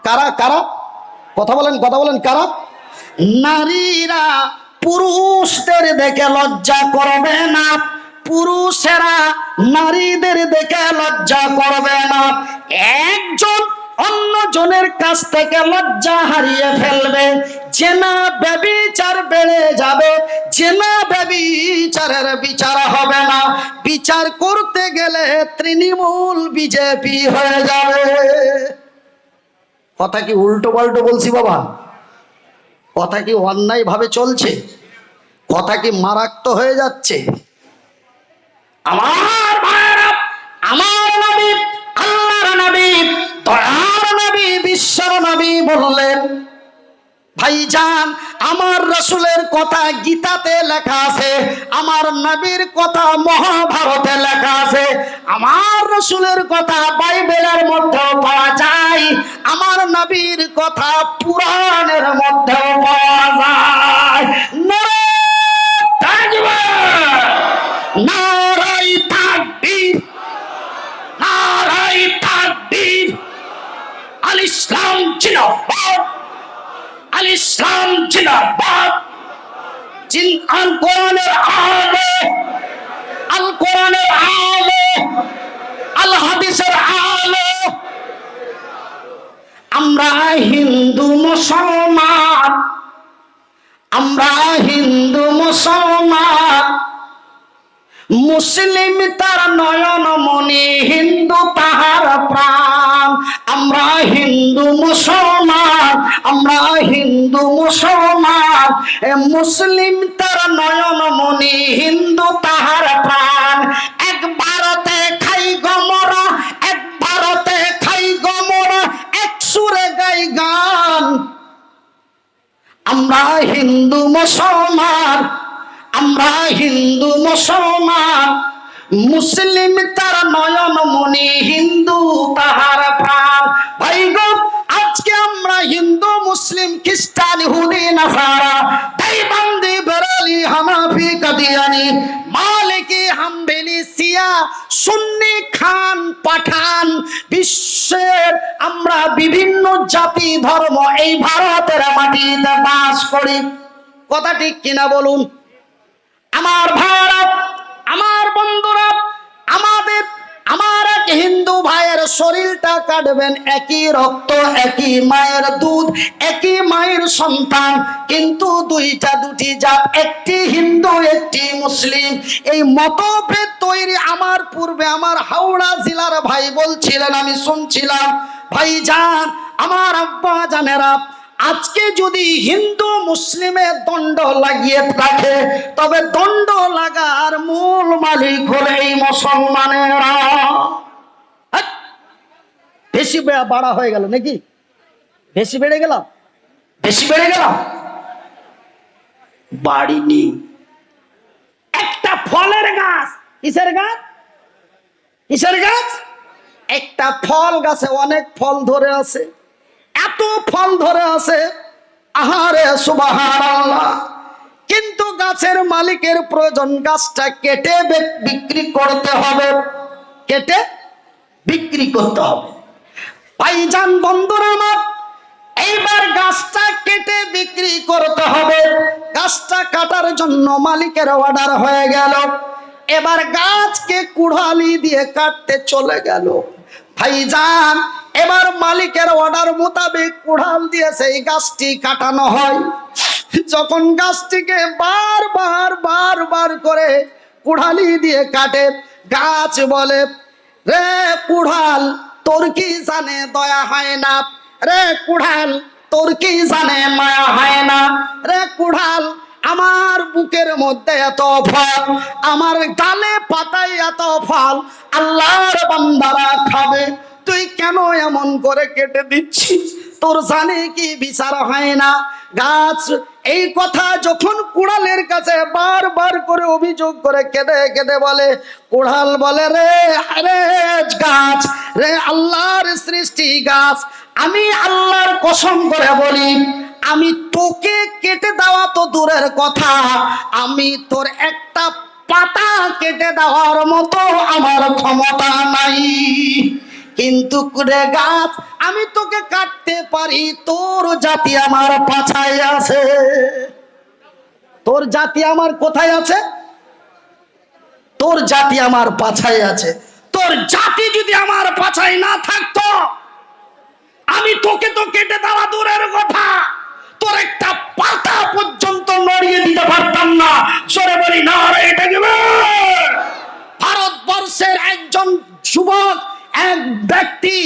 কারা কারা? কথা বলেন কারা? নারীরা পুরুষদের দেখে লজ্জা করবে না, পুরুষেরা নারীদের দেখে লজ্জা করবে না। একজন অন্যজনের কাছ থেকে লজ্জা হারিয়ে ফেলবে, জেনা ব্যভিচার বেড়ে যাবে, জেনা ব্যভিচারের বিচার হবে না, বিচার করতে গেলে তৃণমূল বিজেপি হয়ে যাবে। কথা কি উল্টো পাল্টো বলছি বাবা? কথা কি অন্যায় ভাবে চলছে? কথা কি মারাত্মক হয়ে যাচ্ছে? আমার ভাইরা, আমার নবী, আল্লাহর নবী, দয়ার নবী, বিশ্বর নবী বললেন, ভাইজান আমার রাসূলের কথা গীতাতে লেখা আছে, আমার নবীর কথা মহাভারতে লেখা আছে, আমার রাসূলের কথা বাইবেলের মধ্যেও পাওয়া যায়, আমার নবীর কথা পুরাণের মধ্যেও পাওয়া যায়। নারায়ে তাকবীর, নারায়ে তাকবীর, নারায়ে তাকবীর। আল ইসলাম জিন্দাবাদ, আল ইসলাম জিন্দাবাদ। আল কোরআনের আলো, আল কোরআনের আলো, আল হাদিসের আলো। আমরা হিন্দু মুসলমান, আমরা হিন্দু মুসলমান, মুসলিম তার নয়ন মনি, হিন্দু তাহার প্রাণ। আমরা হিন্দু মুসলমান, আমরা হিন্দু মুসলমান, মুসলিম তার নয়ন মনি, হিন্দু তাহার প্রাণ। এক ভারতে খাই গমরা, এক ভারতে খাই গমরা, এক সুরে গাই গান। আমরা হিন্দু মুসলমান, আমরা হিন্দু মুসলমান, মুসলিম তার নয়ন মনি, হিন্দু তাহার প্রাণ। ভাই গো, আজকে আমরা হিন্দু, মুসলিম, খ্রিস্টান, ইহুদি, নাসারা, দেওবন্দি, বেরেলি, হানাফি, কাদিয়ানি, মালিকি, হাম্বলি, শিয়া, সুন্নি, খান, পাঠান, বিশ্বের আমরা বিভিন্ন জাতি ধর্ম এই ভারতের মাটিতে বাস করি। কথা ঠিক কিনা বলুন? আমার ভাইরা, আমার বন্ধুরা, আমার এক হিন্দু ভাইয়ের শরীরটা কাটবেন, একই রক্ত, একই মায়ের দুধ, একই মায়ের সন্তান, কিন্তু দুটি জাত, একটি হিন্দু একটি মুসলিম। এই মতভেদ তৈরি আমার পূর্বে আমার হাওড়া জেলার ভাই বলছিলেন, আমি শুনছিলাম। ভাইজান, আমার আব্বা জানেরা, আজকে যদি হিন্দু মুসলিমের দণ্ড লাগিয়ে রাখে, তবে দণ্ড লাগার মূল মালিক হলে এই মুসলমানেরা। বেশি বাড়া হয়ে গেল নাকি? বেশি বেড়ে গেলাম? বেশি বেড়ে গেলাম? বাড়িনি। একটা ফলের গাছ, কিসের গাছ? কিসের গাছ? একটা ফল গাছে অনেক ফল ধরে আছে, এত ফল ধরে আছে, আহারে সুবহানাল্লাহ। কিন্তু গাছের মালিকের প্রয়োজন গাছটা কেটে বিক্রি করতে হবে, কেটে বিক্রি করতে হবে। ভাইজান বন্ধুরা আমার, এইবার গাছটা কেটে বিক্রি করতে হবে। গাছটা কাটার জন্য মালিকের অর্ডার হয়ে গেল। এবার গাছকে কুড়ালি দিয়ে কাটতে চলে গেল। ভাইজান, এবার মালিকের অর্ডার মোতাবেক কুড়াল দিয়ে সেই গাছটি কাটানো হয়। যখন গাছটিকে বারবার করে কুড়ালি দিয়ে কাটে, গাছ বলে, রে কুড়াল তোর কি জানে দয়া হয় না, রে কুড়াল তোর কি জানে মায়া হয় না, রে কুড়াল আমার বুকের মধ্যে এত ফল, আমার ডালে পাতায় এত ফল, আল্লাহর বান্দারা খাবে, তুই কেন এমন করে কেটে দিচ্ছিস? তোর জানে কি বিচার হয় না? গাছ এই কথা যখন কুড়ালের কাছে বারবার করে অভিযোগ করে কেঁদে কেঁদে বলে, কুড়াল বলে, রে আরে গাছ, রে আল্লাহর সৃষ্টি গাছ, আমি আল্লাহর কসম করে বলি, আমি তোকে কেটে দেওয়া তো দূরের কথা, আমি তোর একটা পাতা কেটে দেওয়ার মতো আমার ক্ষমতা নাই। কিন্তু রে গাছ, আমি তোকে কাটতে পারি, তোর জাতি আমার পাছায় আছে। তোর জাতি আমার কোথায় আছে? তোর জাতি আমার পাছায় আছে। তোর জাতি যদি আমার পাছায় না থাকতো, আমি তোকে তো কেটে দেওয়া দূরের কথা, তোর একটা পাতা পর্যন্ত নড়িয়ে দিতে পারতাম না। সরে বলি না রে, এটা গেবে। ভারতবর্ষের একজন যুবক, এক ব্যক্তি,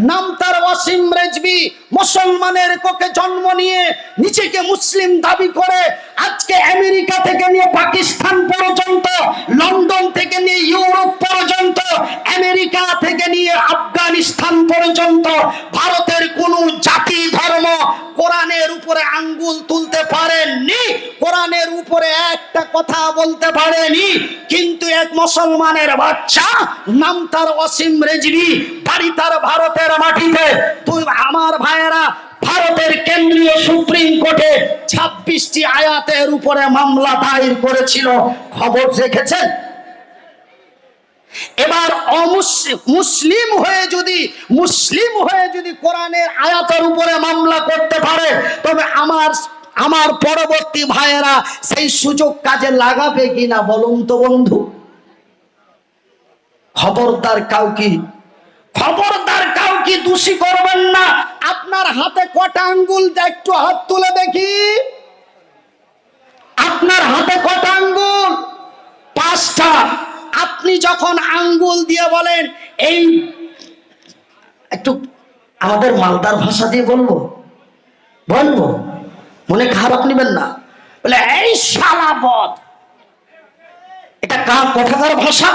নাম তার ওয়াসিম রেজভি, মুসলমানের কোখে জন্ম নিয়ে নিজেকে মুসলিম দাবি করে আজকে আমেরিকা থেকে নিয়ে পাকিস্তান পর্যন্ত, লন্ডন থেকে নিয়ে ইউরোপ পর্যন্ত, আমেরিকা থেকে নিয়ে আফগানিস্তান পর্যন্ত ভারতের কোন জাতি ধর্ম কোরআনের উপরে আঙ্গুল তুলতে পারেননি, কোরআনের উপরে একটা কথা বলতে পারেনি। কিন্তু এক মুসলমানের বাচ্চা, নাম তার ওয়াসিম রেজভি, বাড়ি তার ভারতের মাটিতে। তুই আমার ভাইয়েরা, ভারতের কেন্দ্রীয় সুপ্রিম কোর্টে 26টি আয়াতের উপরে মামলা দায়ের করেছিল, খবর রেখেছেন? এবার মুসলিম হয়ে যদি কোরআনের আয়াতের উপরে মামলা করতে পারে, তবে আমার পরবর্তী ভাইয়েরা সেই সুযোগ কাজে লাগাবে কিনা বলুন তো বন্ধু? খবরদার কাউকে দোষী করবেন না। আপনার হাতে কটা আঙ্গুল, একটু হাত তুলে দেখি। আপনার হাতে কটা আঙ্গুল? 5টা। আপনি যখন আঙ্গুল দিয়ে বলেন, এই একটু আমাদের মালদার ভাষা দিয়ে বলবো, মনে খারাপ নেবেন না, বলে এই শালা বদ। এটা কোথাকার ভাষা?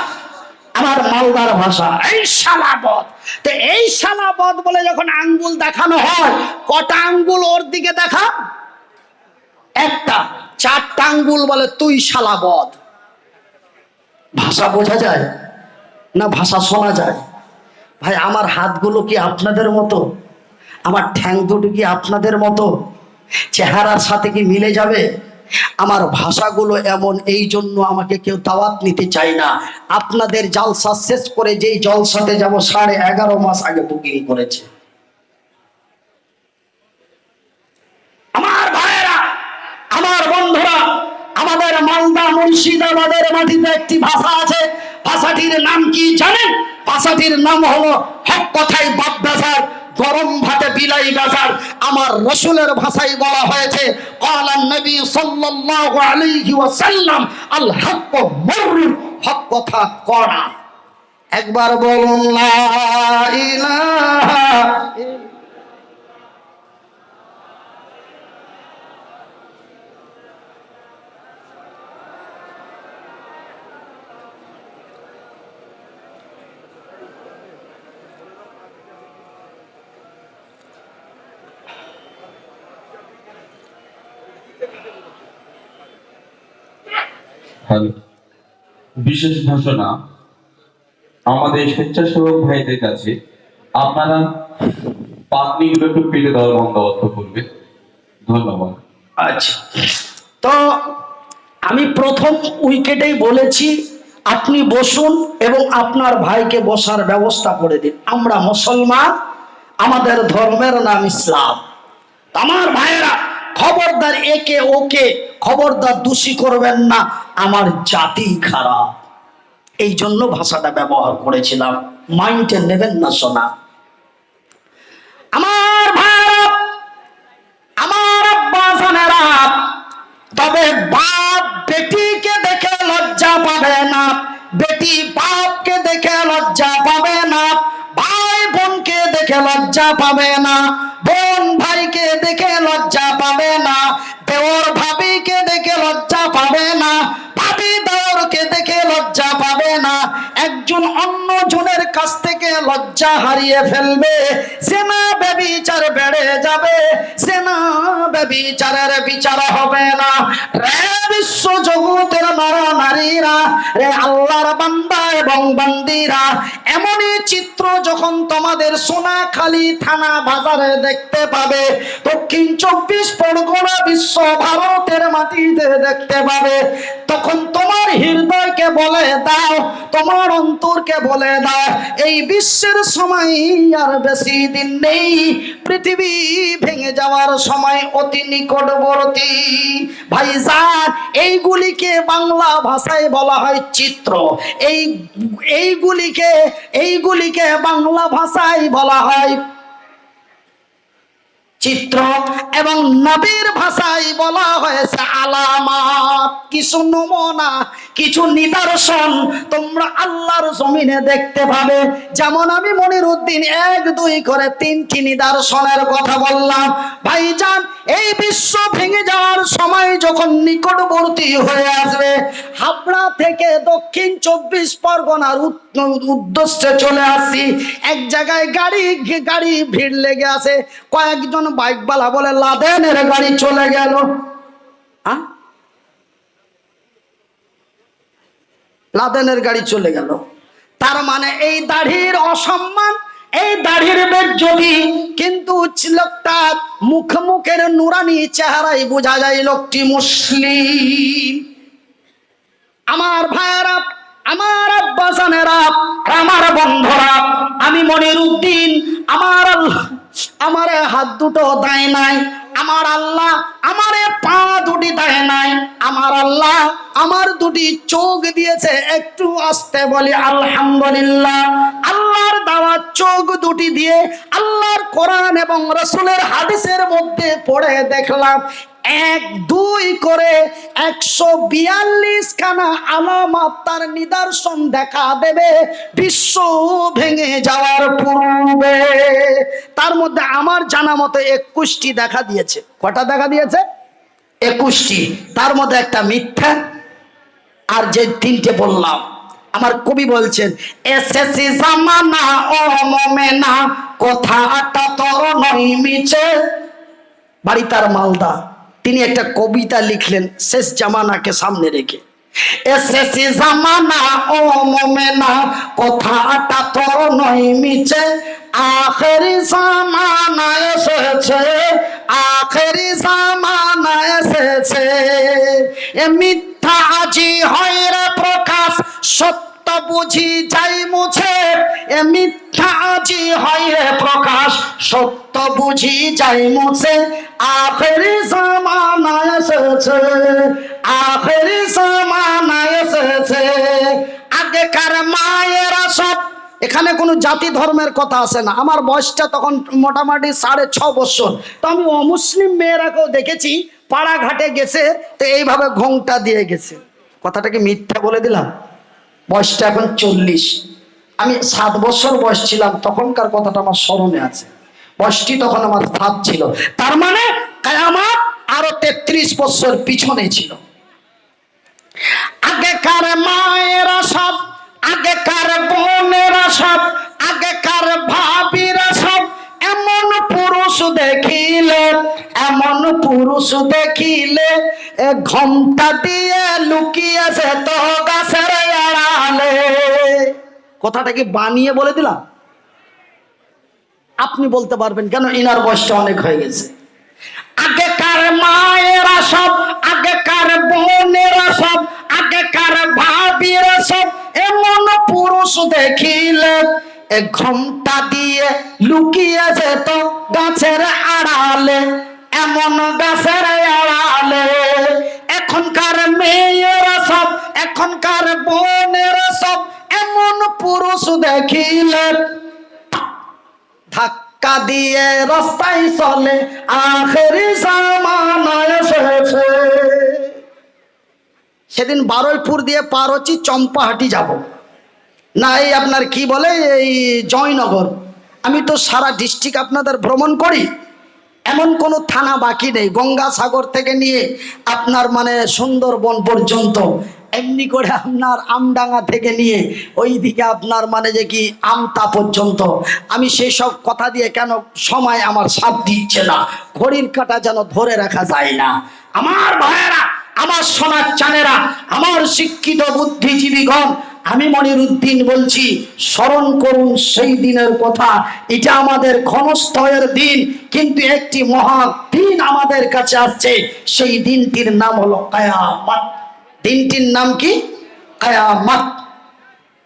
আমার মালদার ভাষা, এই শালা বদ। তো এই শালা বদ বলে যখন আঙ্গুল দেখানো হয়, কটা আঙ্গুল ওর দিকে দেখা? একটা। 4টা আঙ্গুল বলে তুই শালা বদ। ভাষা বোঝা যায় না ভাষা শোনা যায়? ভাই, আমার হাতগুলো কি আপনাদের মতো? আমার ঠ্যাং দুটো কি আপনাদের মতো? চেহারার সাথে কি মিলে যাবে? আমার ভাষাগুলো এমন, এই জন্য আমাকে কেউ দাওয়াত নিতে চায় না। আপনাদের জালসা শেষ করে যেই জলসাতে যাব 11.5 মাস আগে বুকিং করেছে। আমার ভাইয়েরা, আমার বন্ধুরা, আমাদের মালদা মুর্শিদাবাদের মাটিতে একটি ভাষা আছে। ভাষাটির নাম কি জানেন? ভাষাটির নাম হলো হক কথাই বাপ বেজার, গরম ভাতে বিলাই বেজার। আমার রাসূলের ভাষায় বলা হয়েছে, ক্বালান নবী সাল্লাল্লাহু আলাইহি ওয়াসাল্লাম আল হক মুরর, হক কথা কড়া। একবার বলুন লা ইলাহা ইল্লাল্লাহ। বিশেষ ঘোষণা, আমাদের স্বেচ্ছাসেবক ভাইদের কাছে আপনারা পাতনিগুলো একটু পেটে দেওয়ার বন্দোবস্ত করবে, ধন্যবাদ। আচ্ছা, তো আমি প্রথম উইকেটেই বলেছি আপনি বসুন এবং আপনার ভাইকে বসার ব্যবস্থা করে দিন। আমরা মুসলমান, আমাদের ধর্মের নাম ইসলাম। আমার ভাইয়েরা, খবরদার একে ওকে খবরদার দোষী করবেন না, আমার জাতি খারাপ, এই জন্য ভাষাটা ব্যবহার করেছিলাম, মাইন্ডে নেবেন না শোনা। আমার ভাইয়েরা, আমার আব্বা জানেরা, তবে বাপ বেটিকে দেখে লজ্জা পাবে না, বেটি বাপকে দেখে লজ্জা পাবে না, ভাই বোনকে দেখে লজ্জা পাবে না, বোন ভাইকে দেখে লজ্জা পাবে না, দেওর ভাবিকে দেখে লজ্জা পাবে না, ভাবি দেওরকে দেখে লজ্জা পাবে না। একজন অন্য জনের কাছ থেকে লজ্জা হারিয়ে ফেলবে, সেনা ব্যভিচার বেড়ে যাবে, সেনা ব্যভিচারের বিচার হবে না। রে বিশ্ব জগতের নর নারীরা, রে আল্লাহর বান্দা এবং বান্দিরা, এমনই চিত্র যখন তোমাদের সোনাখালী থানা বাজারে দেখতে পাবে, দক্ষিণ 24 পরগনা বিশ্ব ভারতের মাটিতে দেখতে পাবে, তখন তোমার হৃদয়কে বলে দাও, তোমার অন্তরকে বলে দাও, এই বিশ্বের সময় আর বেশি দিন নেই, পৃথিবী ভেঙে যাওয়ার সময় অতি নিকটবর্তী। ভাইজান, এইগুলিকে বাংলা ভাষায় বলা হয় চিত্র। এইগুলিকে বাংলা ভাষায় বলা হয় চিত্র, এবং নবীর ভাষায় বলা হয়েছে আলামাত। কিছু নমুনা, কিছু নিদর্শন তোমরা আল্লাহর জমিনে দেখতে পাবে। যেমন আমি মনিরউদ্দিন 1 2 করে 3টি নিদর্শনের কথা বললাম। ভাইজান, এই বিশ্ব ভেঙে যাওয়ার সময় যখন নিকটবর্তী হয়ে আসবে, হাবড়া থেকে দক্ষিণ 24 পরগনার উদ্দেশ্যে চলে আসছি, এক জায়গায় গাড়ি ভিড় লেগে আছে। কয়েকজন বাইকওয়ালা বলে লাদেনের গাড়ি চলে গেল। লাদেনের গাড়ি চলে গেল, তার মানে এই দাড়ির অসম্মান, এই দাড়ির বেজ্জতি। কিন্তু লোকটার মুখের নুরানি চেহারাই বোঝা যায় লোকটি মুসলিম। আমার ভাইয়েরা, আমার আব্বাসানেরা, আমার বন্ধুরা, আমি মনিরউদ্দিন, আমার হাত দুটো দেয় নাই, আমার আল্লাহ আমারে পা দুটি দেয় নাই, আমার আল্লাহ আমার দুটি চোখ দিয়েছে। একটু আস্তে বলি আলহামদুলিল্লাহ। আল্লাহর দেওয়া চোখ দুটি দিয়ে আল্লাহর কোরআন এবং রাসূলের হাদিসের মধ্যে পড়ে দেখলাম 1 2 করে 142 খানা আলামত, তার নিদর্শন দেখা দেবে বিশ্ব ভেঙে যাওয়ার পূর্বে। তার মধ্যে আমার জানা মতো 21টি দেখা দিয়েছে। কটা দেখা দিয়েছে? 21টি। তার মধ্যে একটা মিথ্যা, আর যে 3টে বললাম, আমার কবি বলছেন, এসেসি জামানা ও মোমেনা, কথাটা তোর নয় মিছে। বাড়ি তার মালদা। তিনি একটা কবিতা লিখলেন শেষ জামানাকে সামনে রেখে, এসেসি জামানা ও মোমেনা, কথাটা তোর নয় মিছে, আখেরি জামানা এসেছে, আখেরি জামানা এসেছে। এ মিথ্যা আজি হয় রে প্রকাশ, সত্য বুঝি যাই মুছে। এ মিথ্যা আজি হয় রে প্রকাশ, সত্য বুঝি যাই মুছে। আখেরি জামানা এসেছে, আখেরি জামানা এসেছে। আগেকার মায়েরা সব, এখানে কোনো জাতি ধর্মের কথা আসে না। আমার বয়সটা তখন মোটামুটি 6.5 বছর। তো আমি অমুসলিম মেয়েরাকেও দেখেছি, পাড়াঘাটে গেছে তো এইভাবে ঘোংটা দিয়ে গেছে। কথাটা কি মিথ্যা বলে দিলাম? বয়সটা এখন 40। আমি 7 বছর বয়স ছিলাম, তখনকার কথাটা আমার স্মরণে আছে। বয়সটি তখন আমার 7 ছিল, তার মানে কিয়ামত আরো 33 বছর পিছনে ছিল। আগেকার মায়েরা সব, আগেকার বোনেরা সব, আগেকার ভাবিরা সব, এমন পুরুষ দেখিলে, এমন পুরুষ দেখিলে, ঘন্টা দিয়ে লুকিয়েছে তো গাছের আড়ালে। কথাটা কি বানিয়ে বলে দিলাম? আপনি বলতে পারবেন কেন, ইনার বয়সটা অনেক হয়ে গেছে। আগেকার মায়েরা সব, আগেকার বোনেরা সব, আগেকার ভাবিরা সব, এমন পুরুষ দেখিলে, ঘন্টা দিয়ে লুকিয়ে যেত গাছের আড়ালে, এমন গাছের আড়ালে। এখনকার মেয়েরা সব, এখনকার বোনেরা সব, এমন পুরুষ দেখিলে ধাক্কা দিয়ে রাস্তায় চলে, আখেরি জামানা এসেছে। সেদিন বারুইপুর দিয়ে পার হচ্ছি, চম্পাহাটি যাব না, এই আপনার কি বলে, এই জয়নগর। আমি তো সারা ডিস্ট্রিক্ট আপনাদের ভ্রমণ করি, এমন কোনো থানা বাকি নেই। গঙ্গাসাগর থেকে নিয়ে আপনার মানে সুন্দরবন পর্যন্ত, এমনি করে আপনার আমডাঙ্গা থেকে নিয়ে ওইদিকে আপনার মানে যে কি আমতা পর্যন্ত। আমি সেই সব কথা দিয়ে কেন, সময় আমার সাথ দিচ্ছে না, ঘড়ির কাঁটা যেন ধরে রাখা যায় না। আমার ভাইয়েরা, আমার সোনার চানেরা, আমার শিক্ষিত বুদ্ধিজীবীগণ, আমি মনিরুদ্দিন বলছি, স্মরণ করুন সেই দিনের কথা। এটা আমাদের ক্ষণস্থায়ের দিন, কিন্তু একটি মহা দিন আমাদের কাছে আসছে। সেই দিনটির নাম হলো কিয়ামত। দিনটির নাম কি? কিয়ামত।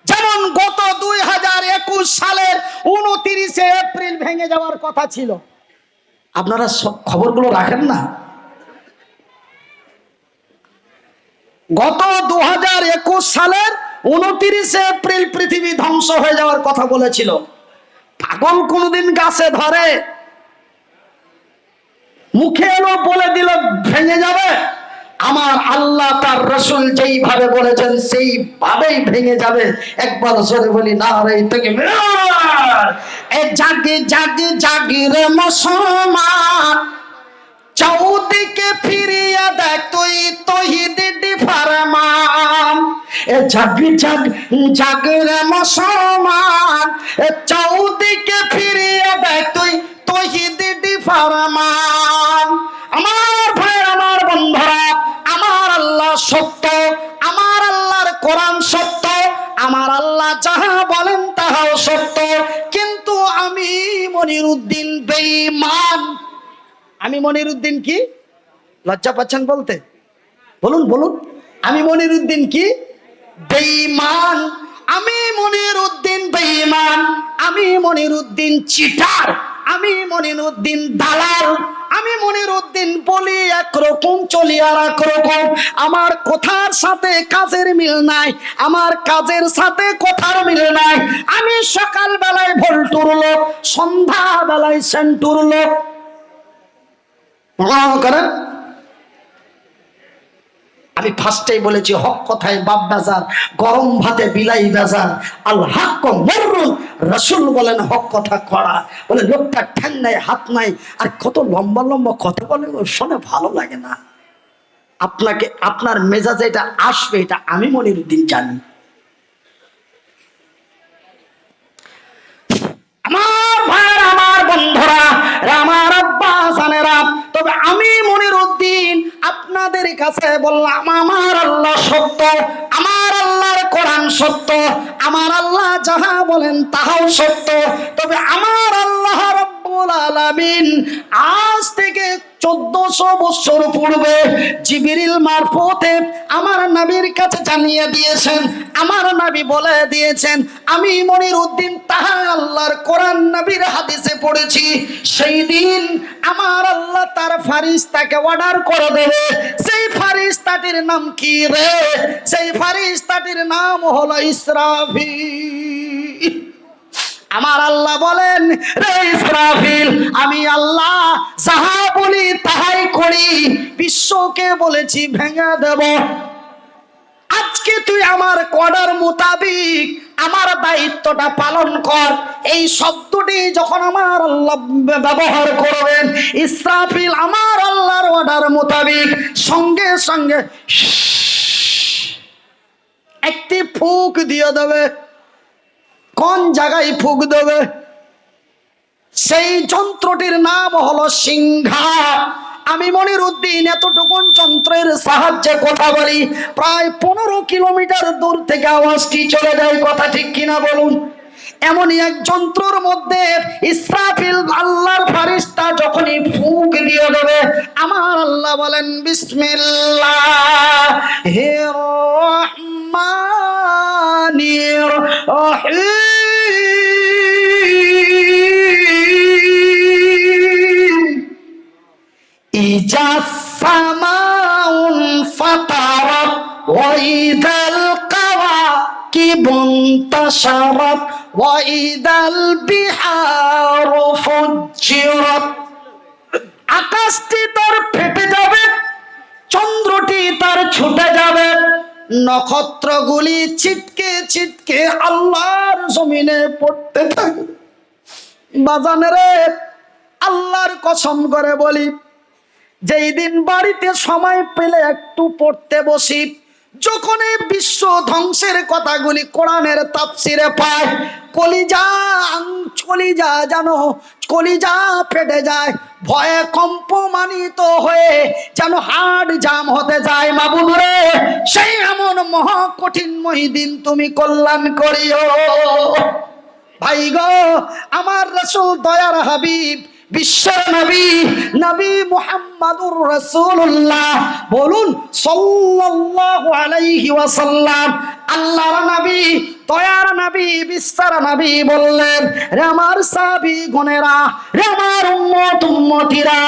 যেমন গত 2021 সালের 29 এপ্রিল ভেঙে যাওয়ার কথা ছিল। আপনারা খবরগুলো রাখেন না? গত 2021 সালের 29 এপ্রিল পৃথিবী ধ্বংস হয়ে যাওয়ার কথা বলেছিল। পাগল কোনদিন গাছে ধরে? মুখে এলো বলে দিল ভেঙে যাবে? আমার আল্লাহ তার রাসূল যেইভাবে বলেছেন সেইভাবেই ভেঙে যাবে। একবার জোরে বলি নারে তাকবীর। এ জাগে জাগে জাগে রে মুসলমান, চৌদিকে ফিরিয়া দেখ তুই তৌহিদি ফরমান। এ জাগ জাগ জাগ রে মুসলমান, এ চৌদিকে ফিরিয়া দেখ তুই তৌহিদি ফরমান। আমার ভাই, আমার বন্ধুরা, আমার আল্লাহ সত্য, আমার আল্লাহর কোরআন সত্য, আমার আল্লাহ যাহা বলেন তাহাও সত্য, কিন্তু আমি মনিরুদ্দিন বেঈমান। আমি মনিরুদ্দিন কি? লজ্জা পাচ্ছেন বলতে? বলুন বলুন, আমি মনিরুদ্দিন কি? বেঈমান। আমি মনিরুদ্দিন বেঈমান। আমি মনিরুদ্দিন চিটার। আমি মনিরুদ্দিন দালাল। আমি মনিরুদ্দিন বলি একরকম, চলি আর একরকম। আমার কথার সাথে কাজের মিল নাই, আমার কাজের সাথে কথার মিল নাই। আমি সকাল বেলায় ভল্টুর লোক, সন্ধ্যা বেলায় সেন্টুর লোক। করেন। আমি ফার্স্টেই বলেছি, হক কথায় বাপ বেজার, গরম ভাতে বিলাই বেজার। আল হক মররুন, রাসূল বলেন হক কথা কড়া। বলে লোকটা ঠ্যাং নাই, হাত নাই, আর কত লম্বা লম্বা কথা বলে, শুনে ভালো লাগে না। আপনাকে আপনার মেজাজে এটা আসবে, এটা আমি মনিরুদ্দিন জানি। আমার ভাইয়েরা, আমার বন্ধুরা, আমার আব্বা জানেরা, তবে আমি মনিরুদ্দিন আপনাদের কাছে বললাম, আমার আল্লাহ সত্য, আমার আল্লাহর কোরআন সত্য, আমার আল্লাহ যাহা বলেন তাহাও সত্য। তবে আমার আল্লাহ রাব্বুল আলামিন আজ থেকে 1400 বছর পূর্বে জিবরিল মারফতে আমার নবীর কাছে জানিয়ে দিয়েছেন। আমার নবী বলে দিয়েছেন, আমি মনিরুদ্দিন তাহা আল্লাহর কোরআন নবীর হাদিসে পড়েছি। সেই দিন আমার আল্লাহ তার ফারিস্তাকে অর্ডার করে দেবে। সেই ফারিস্তাটির নাম কি রে? সেই ফারিস্তাটির নাম হলো ইসরাফিল। আমার আল্লাহ বলেন, রে ইসরাফিল, আমি আল্লাহ যাহা বলি তাহাই করি। বিশ্বকে বলেছি ভেঙে দেব। আজকে তুই আমার অর্ডার মোতাবিক আমার দায়িত্বটা পালন কর। এই শব্দটি যখন আমার আল্লাহ ব্যবহার করবেন, ইসরাফিল আমার আল্লাহর অর্ডার মোতাবিক সঙ্গে সঙ্গে একটি ফুঁক দিয়ে দেবে। কোন জায়গায় ফুঁক দেবে? সেই যন্ত্রটির নাম হলো সিংহা। আমি মনিরুদ্দিন এতটুকুন যন্ত্রের সাহায্যে কথা বলি, প্রায় 15 কিলোমিটার দূর থেকে আওয়াজটি চলে যায়। কথা ঠিক কিনা বলুন? এমনই এক যন্ত্রের মধ্যে ইসরাফিল আল্লাহর ফারিস্তা যখনই ফুঁক দিয়ে দেবে, আমার আল্লাহ বলেন, বিসমিল্লাহির রহমানির রহিম। ইজা সামাউন ফাতারাত ওয়া ইদাল কাওয়াকিবুন তাশারাত ওয়া ইদাল বিহারু ফুজ্জিরাত। আকাশটি তার ফেটে যাবে, চন্দ্রটি তার ছুটে যাবে, নক্ষত্রগুলি ছিটকে ছিটকে আল্লাহর জমিনে পড়তে থাকবে। বাজানেরে, আল্লাহর কসম করে বলি, যেই দিন বাড়িতে সময় পেলে একটু পড়তে বসি, যখন এই বিশ্ব ধ্বংসের কথাগুলি কোরআনের তাফসিরে পায়, কলিজা কলিজা যেন কলিজা ফেটে যায়, ভয়ে কম্পমানিত হয়ে যেন হার্ট জাম হতে যায়। মাবুদ রে, সেই এমন মহা কঠিনময় দিন তুমি কল্যাণ করিও। ভাই গো, আমার রাসূল দয়ার হাবিব বিশ্বের নবী নবী মুহাম্মাদুর রাসূলুল্লাহ বলুন সাল্লাল্লাহু আলাইহি ওয়াসাল্লাম, আল্লাহর নবী দয়ার নবী বিশ্বের নবী বললেন, রে আমার সাহাবী গণেরা, রে আমার উম্মত উম্মতিরা,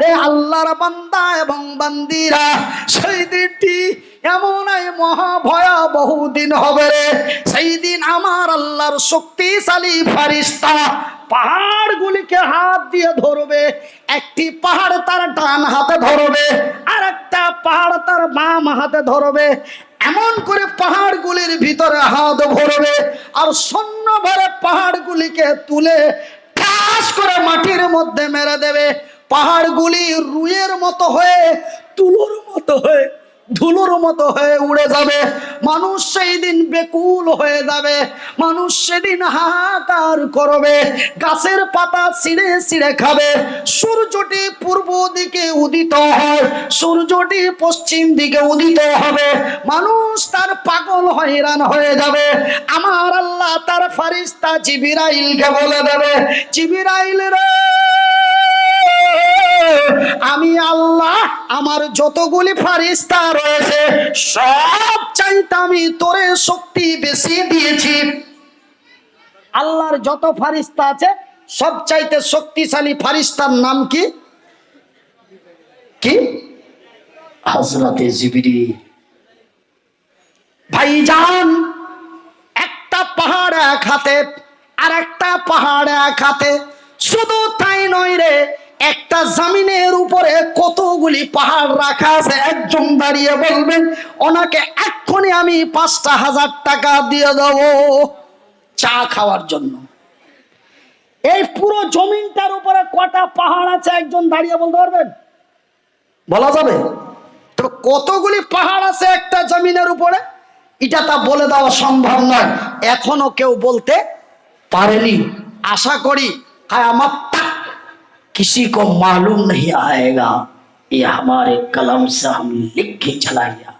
রে আল্লাহর বান্দা এবং বান্দিরা, সেই দিনটি এমন এক মহা ভয়াবহ দিন হবে রে। সেই দিন আমার আল্লাহর শক্তিশালী ফেরেশতা পাহাড়গুলিকে হাত দিয়ে ধরবে। একটি পাহাড় তার ডান হাতে ধরবে, আর একটা পাহাড় তার বাম হাতে ধরবে। এমন করে পাহাড়গুলির ভিতরে হাত ভরবে, আর শূন্য ভরে পাহাড়গুলিকে তুলে ঠাস করে মাটির মধ্যে মেরে দেবে। পাহাড়গুলি রুইয়ের মতো হয়ে, তুলোর মতো হয়ে, ধুলোর মতো হয়ে উড়ে যাবে। মানুষ সেই দিন বেকুল হয়ে যাবে, মানুষ সেদিন হাহাকার করবে, গাছের পাতা ছিঁড়ে ছিঁড়ে খাবে। সূর্যটি পূর্ব দিকে উদিত হয়, সূর্যটি পশ্চিম দিকে উদিত হবে। মানুষ তার পাগল হয়রান হয়ে যাবে। আমার আল্লাহ তার ফেরেশতা জিবরাইলকে বলে দেবে, জিবরাইল রে, আমি আল্লাহ আমার যতগুলি ফেরেশতা রয়েছে সব চাইতে আমি তোরে শক্তি বেশি দিয়েছি। আল্লাহর যত ফেরেশতা আছে সব চাইতে শক্তিশালী ফেরেশতার নাম কি? কি? হযরতে জিবরিল। ভাইজান, একটা পাহাড় এক হাতে আর একটা পাহাড় এক হাতে। শুধু তাই নয় রে, একটা জমিনের উপরে কতগুলি পাহাড় রাখা আছে। একজন দাঁড়িয়ে বলবেন, ওনাকে এক্ষুনি আমি ৫,০০০ টাকা দিয়ে দেবো চা খাওয়ার জন্য। এই পুরো জমিনটার উপরে কটা পাহাড় আছে একজন দাঁড়িয়ে বলতে পারবেন? বলা যাবে? তো কতগুলি পাহাড় আছে একটা জমিনের উপরে, এটা তা বলে দেওয়া সম্ভব নয়। এখনো কেউ বলতে পারেনি। আশা করি কিয়ামত তক किसी को मालूम नहीं आएगा, ये हमारे कलम से हम लिख के चलाएगा।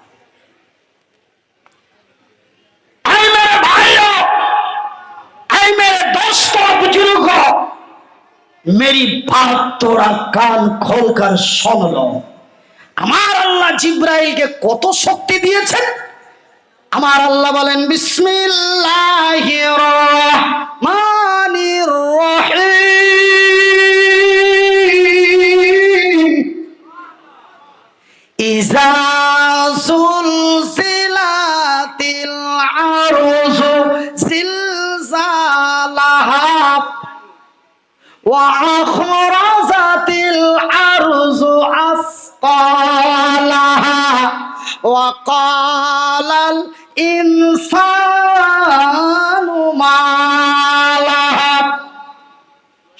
ऐ मेरे भाइयों, ऐ मेरे दोस्तों, बुजुर्गों, मेरी बात थोड़ा कान खोलकर सुन लो। আমার আল্লাহ জিবরাইলকে কত শক্তি দিয়েছেন। আমার আল্লাহ বলেন, বিসমিল্লাহির রহমানির রহিম, ইযা সুলসিলাতিল আরযু জিলজালাহা ওয়া আখরাজাতিল আরযু আসকালাহা ওয়া ক্বালাল ইনসানু মা লাহা।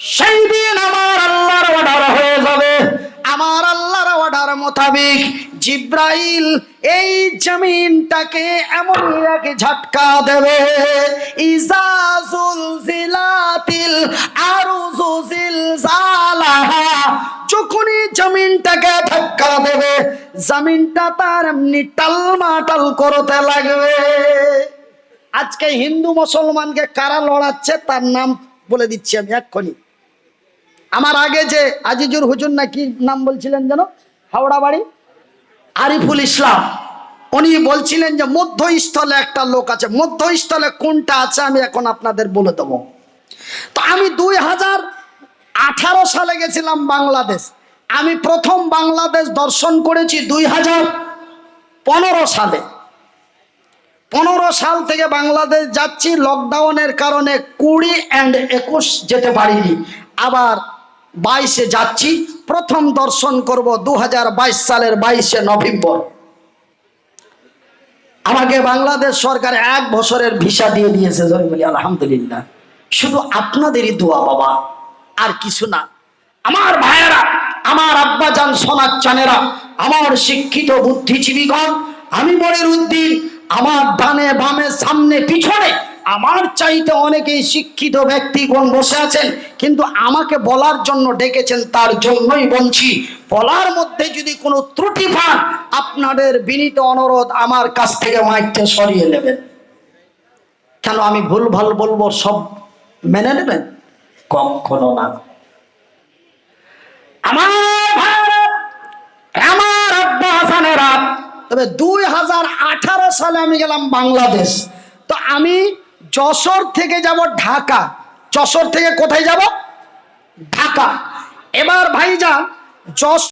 সেই দিন আমার আল্লাহর অর্ডার হয়ে যাবে। আমার আল্লাহর অর্ডার মোতাবেক জিবরাইল এই জমিনটাকে এমন এক ঝটকা দেবে, ইযা যুলজিলাতিল আরযু জিলজালাহা, যখনই জমিনটাকে ধাক্কা দেবে জমিনটা তার এমনি টালমাটাল করতে লাগবে। আজকে হিন্দু মুসলমানকে কারা লড়াচ্ছে তার নাম বলে দিচ্ছি আমি এক্ষুনি। আমার আগে যে আজিজুর হুজুর না কি নাম বলছিলেন যেন, হাওড়া বাড়ি, আরিফুল ইসলাম, উনি বলছিলেন যে মধ্যস্থলে একটা লোক আছে। মধ্যস্থলে কোনটা আছে আমি এখন আপনাদের বলে দেবো। তো আমি 2018 সালে গেছিলাম বাংলাদেশ। আমি প্রথম বাংলাদেশ দর্শন করেছি 2015 সালে। 15 সাল থেকে বাংলাদেশ যাচ্ছি, লকডাউনের কারণে 20 and 21 যেতে পারিনি। আবার 22-এ যাচ্ছি, প্রথম দর্শন করব 2022 সালের 22শে নভেম্বর। আমাকে বাংলাদেশ সরকার 1 বছরের ভিসা দিয়ে দিয়েছে, জয় বলি আলহামদুলিল্লাহ। শুধু আপনাদেরই দোয়া বাবা, আর কিছু না। আমার ভাইয়েরা, আমার আব্বাজান সোনার চানেরা, আমার শিক্ষিত বুদ্ধিজীবীগণ, আমি মনিরউদ্দিন, আমার ডানে বামে সামনে পিছনে আমার চাইতে অনেকেই শিক্ষিত ব্যক্তিগণ বসে আছেন, কিন্তু আমাকে বলার জন্য ডেকেছেন, তার জন্যই বলছি। বলার মধ্যে যদি কোনো ত্রুটি পান, আপনাদের বিনীত অনুরোধ আমার কাছ থেকে মাইকটা সরিয়ে নেবেন। কেন আমি ভুল ভাল বলবো সব মেনে নেবেন? কখনো না। আমার ভাইরা, আমার আব্বা হাসানেরা, তবে 2018 সালে আমি গেলাম বাংলাদেশ। তো আমি যশোর থেকে যাব ঢাকা। যশোর থেকে কোথায় যাব? ঢাকা। এবার ভাইজান, যশোর